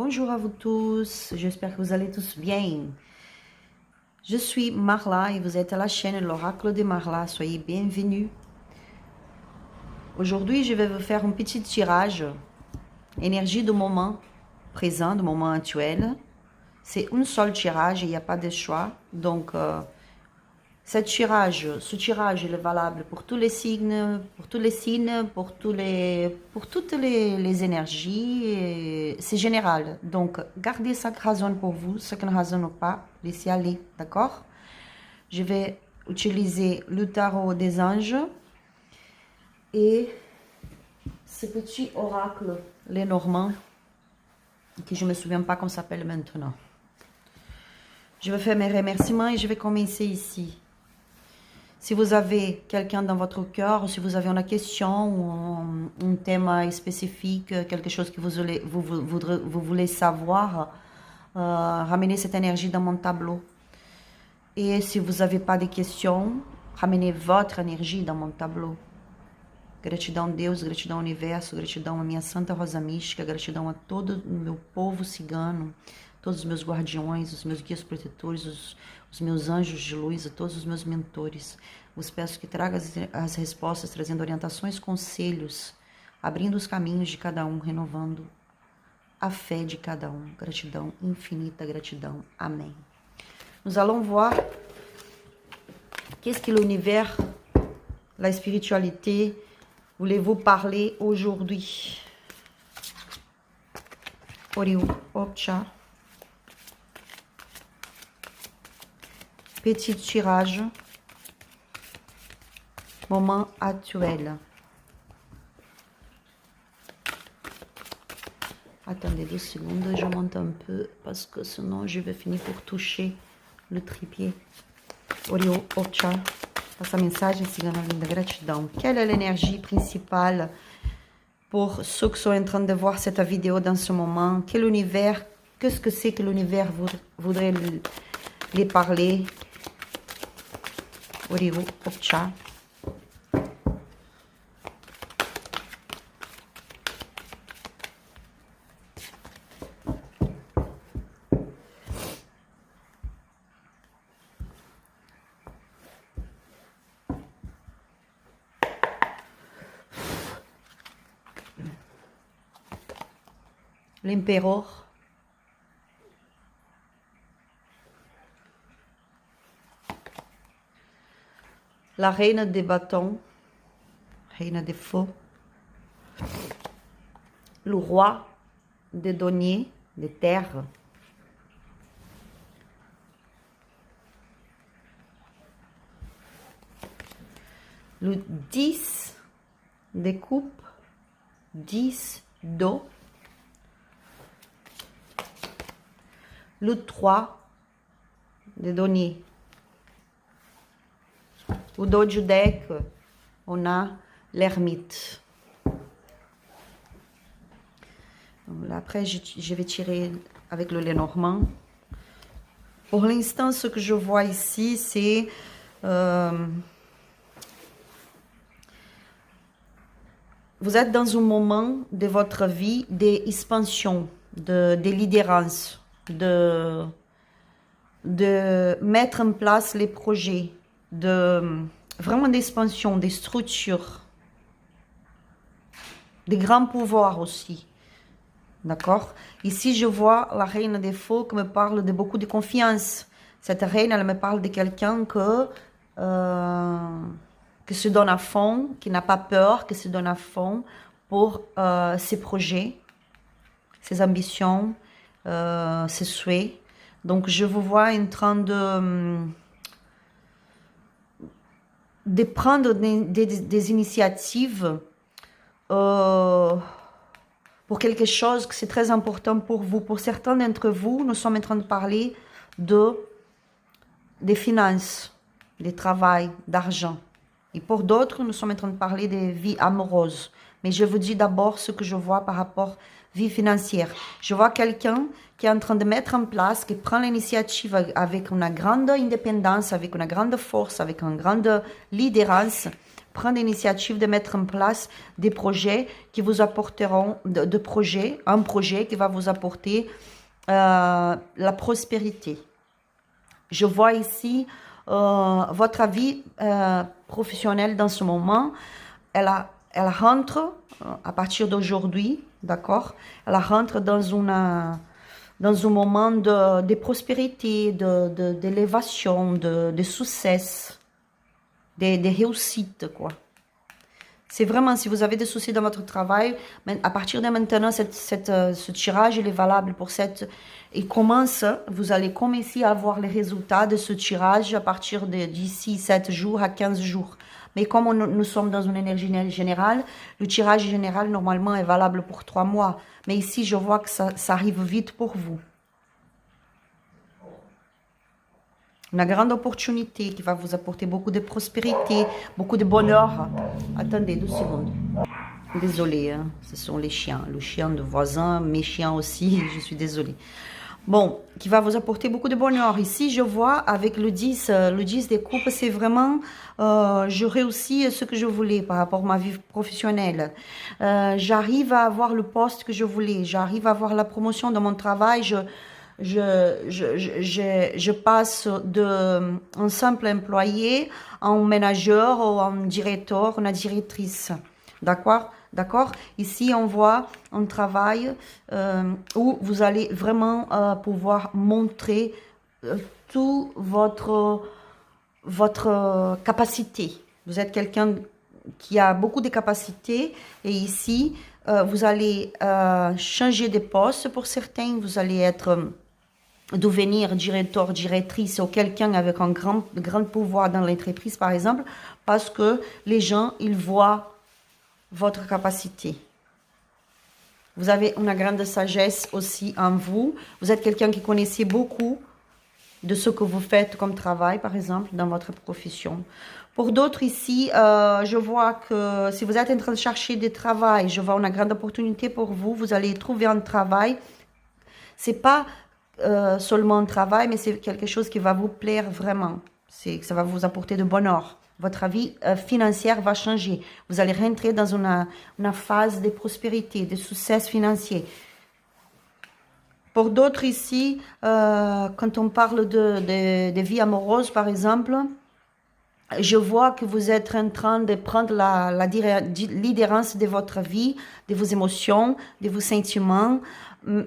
Bonjour à vous tous, j'espère que vous allez tous bien. Je suis Marla et vous êtes à la chaîne L'Oracle de Marla, soyez bienvenus. Aujourd'hui, je vais vous faire un petit tirage, énergie du moment présent, du moment actuel. C'est un seul tirage, il n'y a pas de choix, donc ce tirage il est valable pour tous les signes, pour toutes les énergies. C'est général. Donc, gardez ça qui résonne pour vous. Ce qui ne résonne pas, laissez aller. D'accord? Je vais utiliser le tarot des anges et ce petit oracle, les Normands, que je ne me souviens pas comment ça s'appelle maintenant. Je vais faire mes remerciements et je vais commencer ici. Si vous avez quelqu'un dans votre cœur, si vous avez une question ou un thème spécifique, quelque chose que vous voulez savoir, ramenez cette énergie dans mon tableau. Et si vous n'avez pas de questions, ramenez votre énergie dans mon tableau. Gratidão a Deus, gratidão ao universo, gratidão à minha Santa Rosa Mística, gratidão a todo o meu povo cigano, todos os meus guardiões, os meus guias protetores, os meus anjos de luz, a todos os meus mentores. Vos peço que traga as respostas, trazendo orientações, conselhos, abrindo os caminhos de cada um, renovando a fé de cada um. Gratidão, infinita gratidão. Amém. Nous allons voir qu'est-ce que l'univers, la spiritualité, voulez-vous parler aujourd'hui. Oriu, Opcha. Petit tirage. Moment actuel. Attendez 2 secondes, je monte un peu parce que sinon je vais finir pour toucher le trépied. Oriu, Opcha. Essa mensagem, cigana linda, gratidão. Quelle est l'énergie principale pour ceux qui sont en train de voir cette vidéo dans ce moment? Quel univers, qu'est-ce que c'est que l'univers voudrait les parler? Oriu, Opcha. L'empereur. La reine des bâtons, reine des feux. Le roi des deniers, des terres. Le 10 des coupes, 10 d'eau. Le 3 des deniers. Au dos du deck, on a l'ermite. Après, je vais tirer avec le Lenormand. Pour l'instant, ce que je vois ici, c'est vous êtes dans un moment de votre vie d'expansion, de leaderance. De mettre en place les projets, vraiment d'expansion, des structures, des grands pouvoirs aussi. D'accord? Ici, je vois la reine des feux qui me parle de beaucoup de confiance. Cette reine, elle me parle de quelqu'un qui se donne à fond, qui n'a pas peur, qui se donne à fond pour ses projets, ses ambitions, ses souhaits. Donc je vous vois en train de prendre des initiatives pour quelque chose que c'est très important pour vous. Pour certains d'entre vous, nous sommes en train de parler des finances, du travail, d'argent. Et pour d'autres, nous sommes en train de parler des vies amoureuses. Mais je vous dis d'abord ce que je vois par rapport vie financière. Je vois quelqu'un qui est en train de mettre en place, qui prend l'initiative avec une grande indépendance, avec une grande force, avec une grande leaderance prendre l'initiative de mettre en place des projets qui vous apporteront, un projet qui va vous apporter la prospérité. Je vois ici votre vie professionnelle dans ce moment, elle rentre à partir d'aujourd'hui, d'accord? Elle rentre dans un moment de prospérité, d'élévation, de succès, de réussite, quoi. C'est vraiment, si vous avez des soucis dans votre travail, à partir de maintenant, ce tirage, il est valable pour il commence, vous allez commencer à avoir les résultats de ce tirage à partir d'ici 7 jours à 15 jours. Mais comme nous sommes dans une énergie générale, le tirage général, normalement, est valable pour 3 mois. Mais ici, je vois que ça arrive vite pour vous. Une grande opportunité qui va vous apporter beaucoup de prospérité, beaucoup de bonheur. Attendez 2 secondes. Désolée, hein, ce sont les chiens. Le chien de voisin, mes chiens aussi, je suis désolée. Bon, qui va vous apporter beaucoup de bonheur. Ici, je vois avec le 10 des coupes, c'est vraiment, je réussis ce que je voulais par rapport à ma vie professionnelle. J'arrive à avoir le poste que je voulais. J'arrive à avoir la promotion dans mon travail. Je passe d'un simple employé en manager ou en directeur, en directrice. D'accord? D'accord? Ici, on voit un travail où vous allez vraiment pouvoir montrer toute votre capacité. Vous êtes quelqu'un qui a beaucoup de capacités et ici, vous allez changer de poste pour certains. Vous allez devenir directeur, directrice ou quelqu'un avec un grand pouvoir dans l'entreprise, par exemple, parce que les gens, ils voient votre capacité. Vous avez une grande sagesse aussi en vous. Vous êtes quelqu'un qui connaissait beaucoup de ce que vous faites comme travail, par exemple, dans votre profession. Pour d'autres ici, je vois que si vous êtes en train de chercher du travail, je vois une grande opportunité pour vous. Vous allez trouver un travail. C'est pas seulement un travail, mais c'est quelque chose qui va vous plaire vraiment. Ça va vous apporter de bonheur. Votre vie financière va changer. Vous allez rentrer dans une phase de prospérité, de succès financier. Pour d'autres ici, quand on parle de vie amoureuse, par exemple, je vois que vous êtes en train de prendre la leaderance de votre vie, de vos émotions, de vos sentiments,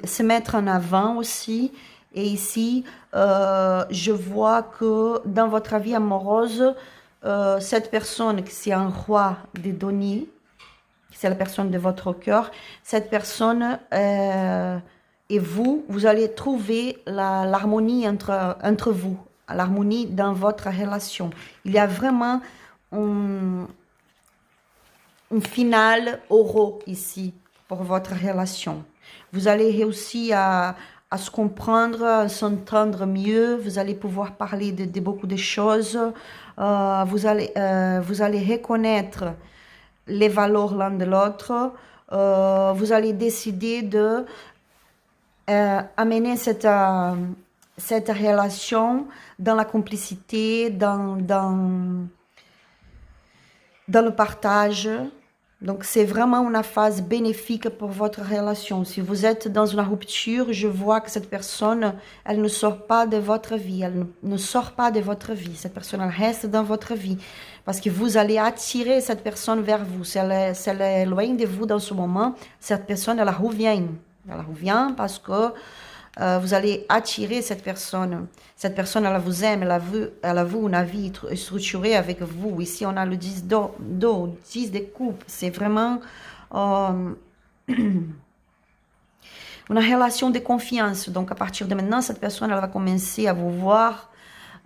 se mettre en avant aussi. Et ici, je vois que dans votre vie amoureuse, cette personne qui c'est un roi de deniers, c'est la personne de votre cœur, cette personne et vous allez trouver l'harmonie entre vous, l'harmonie dans votre relation. Il y a vraiment un final heureux ici pour votre relation. Vous allez réussir à se comprendre, à s'entendre mieux. Vous allez pouvoir parler de beaucoup de choses. Vous allez reconnaître les valeurs l'un de l'autre. Vous allez décider de amener cette relation dans la complicité, dans le partage. Donc, c'est vraiment une phase bénéfique pour votre relation. Si vous êtes dans une rupture, je vois que cette personne, elle ne sort pas de votre vie. Elle ne sort pas de votre vie. Cette personne, elle reste dans votre vie. Parce que vous allez attirer cette personne vers vous. Si elle est loin de vous dans ce moment, cette personne, elle revient. Elle revient parce que vous allez attirer cette personne. Cette personne, elle vous aime, elle a vu une vie structurée avec vous. Ici, on a le 10 d'eau, 10 de coupe. C'est vraiment une relation de confiance. Donc, à partir de maintenant, cette personne, elle va commencer à vous voir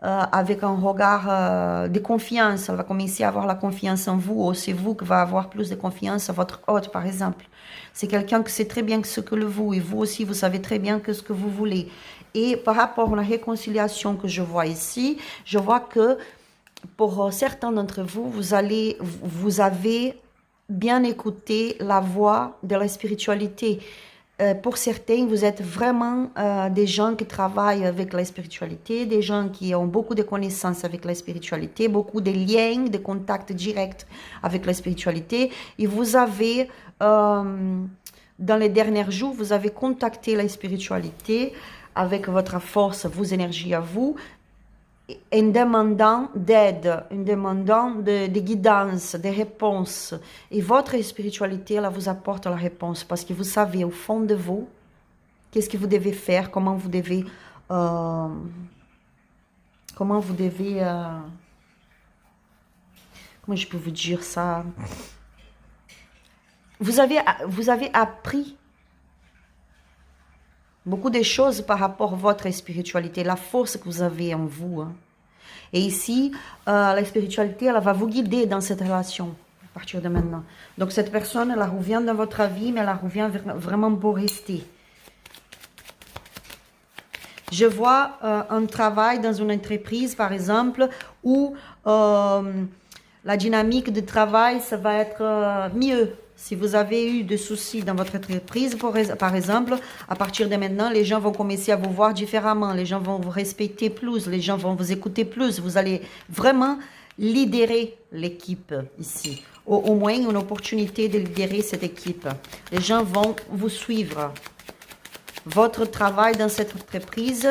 avec un regard de confiance. Elle va commencer à avoir la confiance en vous. Ou c'est vous qui va avoir plus de confiance à votre hôte, par exemple. C'est quelqu'un qui sait très bien ce que vous, et vous aussi, vous savez très bien ce que vous voulez. Et par rapport à la réconciliation que je vois ici, je vois que pour certains d'entre vous, vous avez bien écouté la voix de la spiritualité. pour certains, vous êtes vraiment des gens qui travaillent avec la spiritualité, des gens qui ont beaucoup de connaissances avec la spiritualité, beaucoup de liens, de contacts directs avec la spiritualité. Et vous avez, dans les derniers jours, vous avez contacté la spiritualité avec votre force, vos énergies à vous, en demandant d'aide, en demandant de guidance, de réponses. Et votre spiritualité, elle vous apporte la réponse parce que vous savez au fond de vous qu'est-ce que vous devez faire, comment vous devez comment je peux vous dire ça? Vous avez appris beaucoup de choses par rapport à votre spiritualité, la force que vous avez en vous. Hein. Et ici, la spiritualité, elle va vous guider dans cette relation à partir de maintenant. Donc cette personne, elle revient dans votre vie, mais elle revient vraiment pour rester. Je vois un travail dans une entreprise, par exemple, où la dynamique de travail, ça va être mieux. Si vous avez eu des soucis dans votre entreprise, par exemple, à partir de maintenant, les gens vont commencer à vous voir différemment, les gens vont vous respecter plus, les gens vont vous écouter plus. Vous allez vraiment lidérer l'équipe ici. Au moins, une opportunité de lidérer cette équipe. Les gens vont vous suivre. Votre travail dans cette entreprise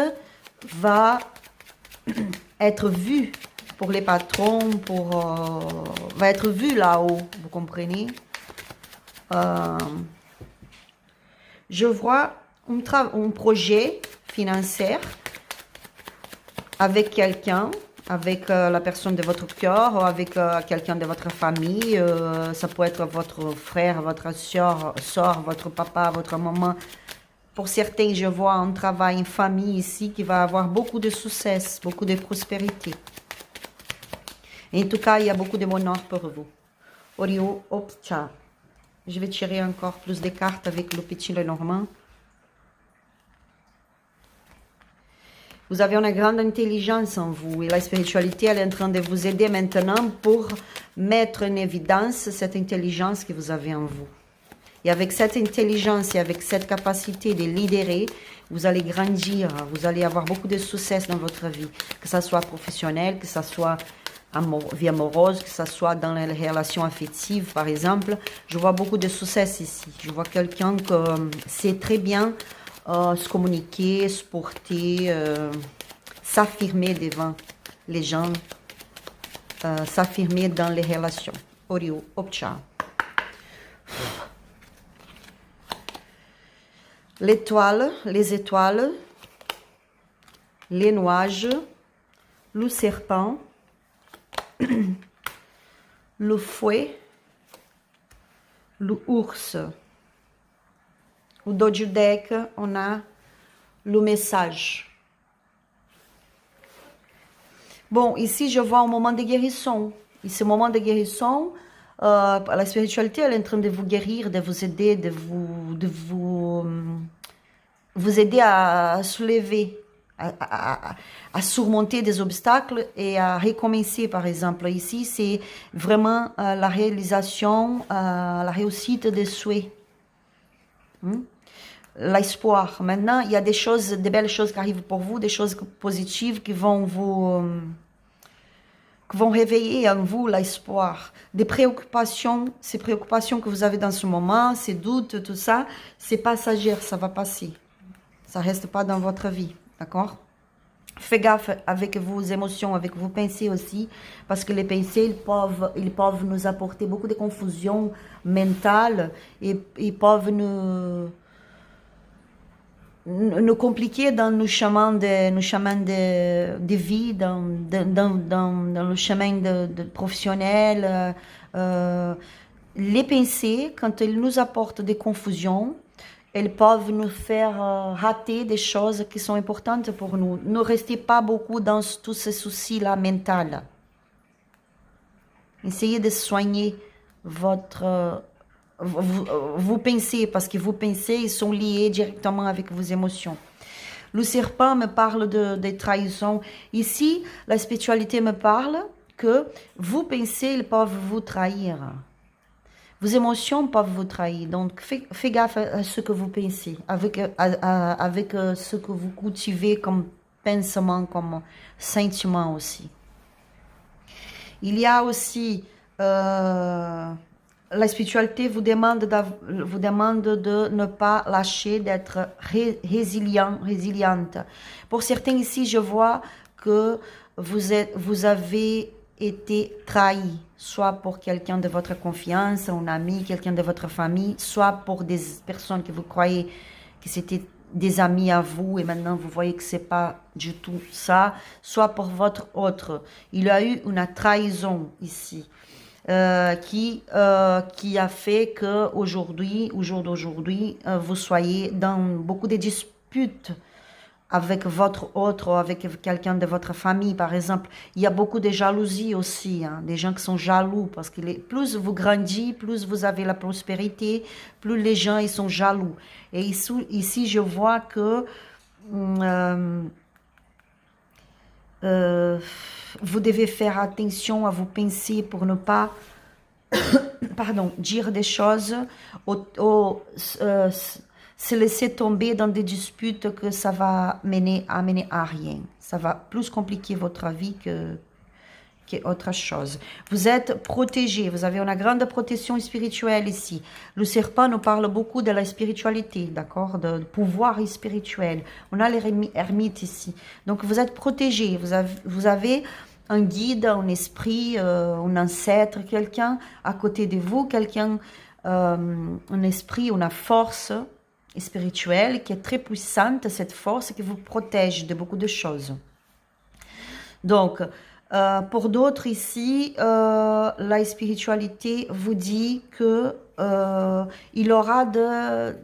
va être vu pour les patrons, va être vu là-haut, vous comprenez? Je vois un projet financier avec quelqu'un, avec la personne de votre cœur, ou avec quelqu'un de votre famille. Ça peut être votre frère, votre soeur, votre papa, votre maman. Pour certains, je vois un travail, une famille ici qui va avoir beaucoup de succès, beaucoup de prospérité. En tout cas, il y a beaucoup de bonheur pour vous. Orio Opcha. Je vais tirer encore plus de cartes avec le petit Lenormand. Vous avez une grande intelligence en vous et la spiritualité, elle est en train de vous aider maintenant pour mettre en évidence cette intelligence que vous avez en vous. Et avec cette intelligence et avec cette capacité de lidérer, vous allez grandir, vous allez avoir beaucoup de succès dans votre vie, que ce soit professionnel, que ce soit vie amoureuse, que ce soit dans les relations affectives, par exemple. Je vois beaucoup de succès ici. Je vois quelqu'un qui sait très bien se communiquer, se porter, s'affirmer devant les gens, s'affirmer dans les relations. Orio, Opcha. L'étoile, les étoiles, les nuages, le serpent, le fouet, le ours. Au dos du deck, on a le message. Bon, ici, je vois un moment de guérison. Et ce moment de guérison, la spiritualité, elle est en train de vous guérir, de vous aider, de vous aider à soulever, à surmonter des obstacles et à recommencer, par exemple. Ici, c'est vraiment la réalisation, la réussite des souhaits. L'espoir. Maintenant, il y a des choses, des belles choses qui arrivent pour vous, des choses positives qui vont réveiller en vous l'espoir. Des préoccupations, ces préoccupations que vous avez dans ce moment, ces doutes, tout ça, c'est passager, ça va passer. Ça ne reste pas dans votre vie, d'accord? Faites gaffe avec vos émotions, avec vos pensées aussi, parce que les pensées, ils peuvent nous apporter beaucoup de confusion mentale et ils peuvent nous compliquer dans nos chemins de vie, dans le chemin de professionnel. Les pensées, quand elles nous apportent des confusions, elles peuvent nous faire rater des choses qui sont importantes pour nous. Ne restez pas beaucoup dans tous ces soucis-là mentaux. Essayez de soigner vos pensées, parce que vos pensées sont liées directement avec vos émotions. Le serpent me parle de trahison. Ici, la spiritualité me parle que vos pensées, ils peuvent vous trahir. Vos émotions peuvent vous trahir. Donc, faites gaffe à ce que vous pensez, avec ce que vous cultivez comme pensement, comme sentiment aussi. Il y a aussi... la spiritualité vous demande de ne pas lâcher, d'être résiliente. Pour certains ici, je vois que vous avez été trahi, soit pour quelqu'un de votre confiance, un ami, quelqu'un de votre famille, soit pour des personnes que vous croyez que c'était des amis à vous et maintenant vous voyez que c'est pas du tout ça, soit pour votre autre. Il y a eu une trahison ici. Qui a fait que aujourd'hui, au jour d'aujourd'hui, vous soyez dans beaucoup de disputes avec votre autre ou avec quelqu'un de votre famille, par exemple. Il y a beaucoup de jalousie aussi, hein, des gens qui sont jaloux, parce que plus vous grandissez, plus vous avez la prospérité, plus les gens ils sont jaloux. Et ici je vois que... vous devez faire attention à vos pensées pour ne pas pardon, dire des choses ou se laisser tomber dans des disputes que ça va mener à rien. Ça va plus compliquer votre vie qu'autre chose. Vous êtes protégé, vous avez une grande protection spirituelle ici. Le serpent nous parle beaucoup de la spiritualité, d'accord, de pouvoir spirituel. On a les ermites ici. Donc vous êtes protégé, vous avez un guide, un esprit, un ancêtre, quelqu'un à côté de vous, quelqu'un, un esprit, une force spirituelle qui est très puissante, cette force qui vous protège de beaucoup de choses. Donc, pour d'autres ici, la spiritualité vous dit que il aura de...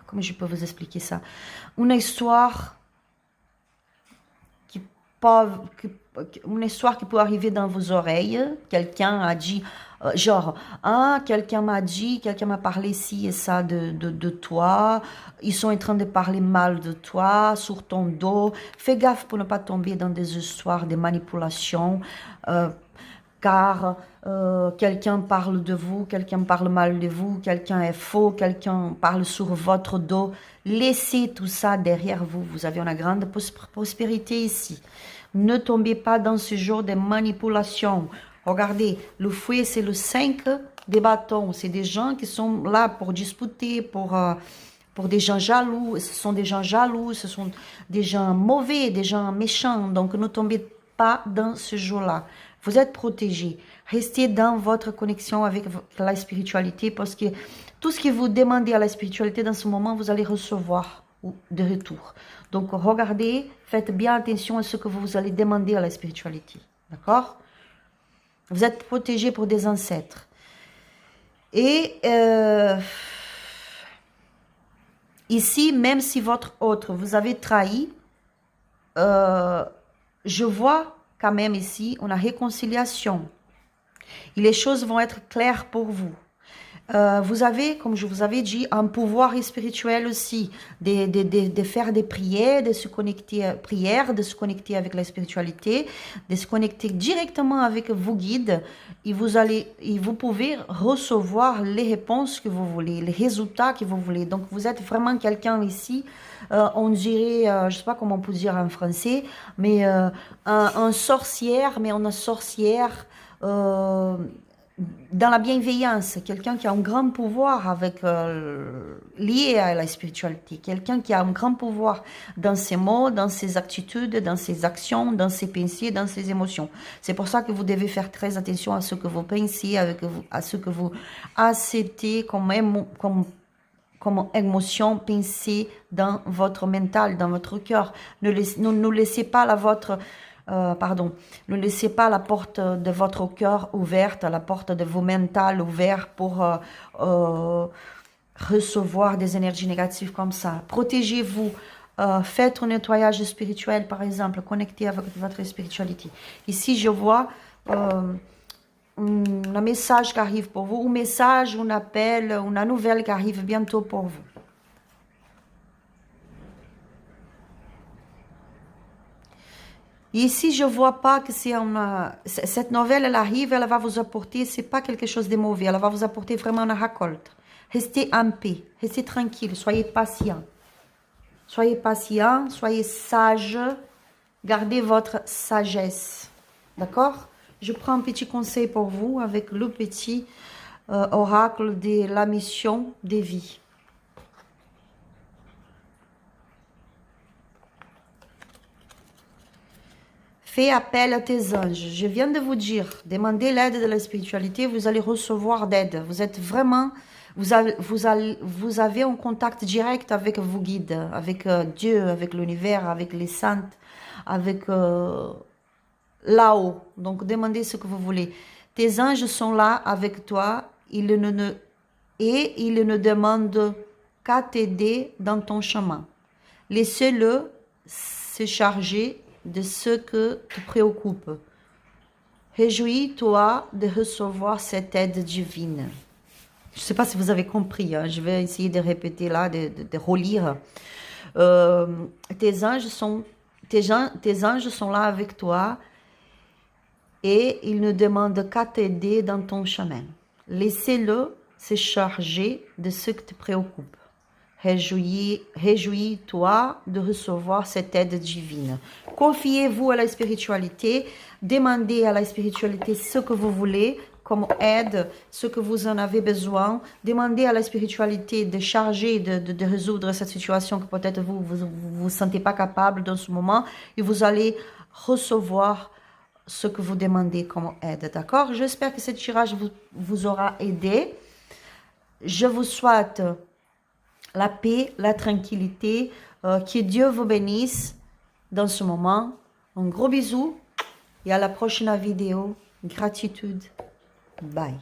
Comment je peux vous expliquer ça? Une histoire qui peut arriver dans vos oreilles. Quelqu'un a dit, genre, ah, quelqu'un m'a parlé ci et ça de toi. Ils sont en train de parler mal de toi, sur ton dos. Fais gaffe pour ne pas tomber dans des histoires de manipulation. Car quelqu'un parle de vous, quelqu'un parle mal de vous, quelqu'un est faux, quelqu'un parle sur votre dos. Laissez tout ça derrière vous. Vous avez une grande prospérité ici. Ne tombez pas dans ce genre de manipulation. Regardez, le fouet, c'est le 5 des bâtons. C'est des gens qui sont là pour disputer, pour des gens jaloux. Ce sont des gens jaloux, ce sont des gens mauvais, des gens méchants. Donc, ne tombez pas dans ce jour-là. Vous êtes protégés. Restez dans votre connexion avec la spiritualité parce que tout ce que vous demandez à la spiritualité dans ce moment, vous allez recevoir de retour. Donc, regardez, faites bien attention à ce que vous allez demander à la spiritualité. D'accord? Vous êtes protégés pour des ancêtres. Et ici, même si votre autre vous avez trahi, je vois quand même ici une réconciliation. Et les choses vont être claires pour vous. Vous avez, comme je vous avais dit, un pouvoir spirituel aussi, de faire des prières, de se connecter à prière, de se connecter avec la spiritualité, de se connecter directement avec vos guides, et vous pouvez recevoir les réponses que vous voulez, les résultats que vous voulez. Donc, vous êtes vraiment quelqu'un ici, on dirait, je ne sais pas comment on peut dire en français, mais un sorcière, mais une sorcière... dans la bienveillance, quelqu'un qui a un grand pouvoir lié à la spiritualité, quelqu'un qui a un grand pouvoir dans ses mots, dans ses attitudes, dans ses actions, dans ses pensées, dans ses émotions. C'est pour ça que vous devez faire très attention à ce que vous pensez, à ce que vous acceptez comme émotion, pensée dans votre mental, dans votre cœur. Ne laissez pas ne laissez pas la porte de votre cœur ouverte, la porte de vos mentales ouverte pour recevoir des énergies négatives comme ça. Protégez-vous. Faites un nettoyage spirituel, par exemple, connectez avec votre spiritualité. Ici, je vois un message qui arrive pour vous, un message, un appel, une nouvelle qui arrive bientôt pour vous. Ici, je ne vois pas que c'est cette nouvelle, elle arrive, elle va vous apporter, c'est pas quelque chose de mauvais, elle va vous apporter vraiment une récolte. Restez en paix, restez tranquille, soyez patient. Soyez patient, soyez sage, gardez votre sagesse. D'accord? Je prends un petit conseil pour vous avec le petit oracle de la mission des vies. Fais appel à tes anges. Je viens de vous dire, demandez l'aide de la spiritualité, vous allez recevoir d'aide. Vous êtes vraiment, vous avez un contact direct avec vos guides, avec Dieu, avec l'univers, avec les saintes, avec là-haut. Donc, demandez ce que vous voulez. Tes anges sont là avec toi et ils ne demandent qu'à t'aider dans ton chemin. Laissez-le se charger de ce que te préoccupe. Réjouis-toi de recevoir cette aide divine. Je ne sais pas si vous avez compris, hein. Je vais essayer de répéter là, de relire. Tes anges sont là avec toi et ils ne demandent qu'à t'aider dans ton chemin. Laissez-le se charger de ce qui te préoccupe. Réjouis-toi de recevoir cette aide divine. Confiez-vous à la spiritualité. Demandez à la spiritualité ce que vous voulez comme aide, ce que vous en avez besoin. Demandez à la spiritualité de charger, de résoudre cette situation que peut-être vous sentez pas capable dans ce moment. Et vous allez recevoir ce que vous demandez comme aide. D'accord? J'espère que ce tirage vous aura aidé. Je vous souhaite la paix, la tranquillité, que Dieu vous bénisse dans ce moment. Un gros bisou et à la prochaine vidéo. Gratitude. Bye.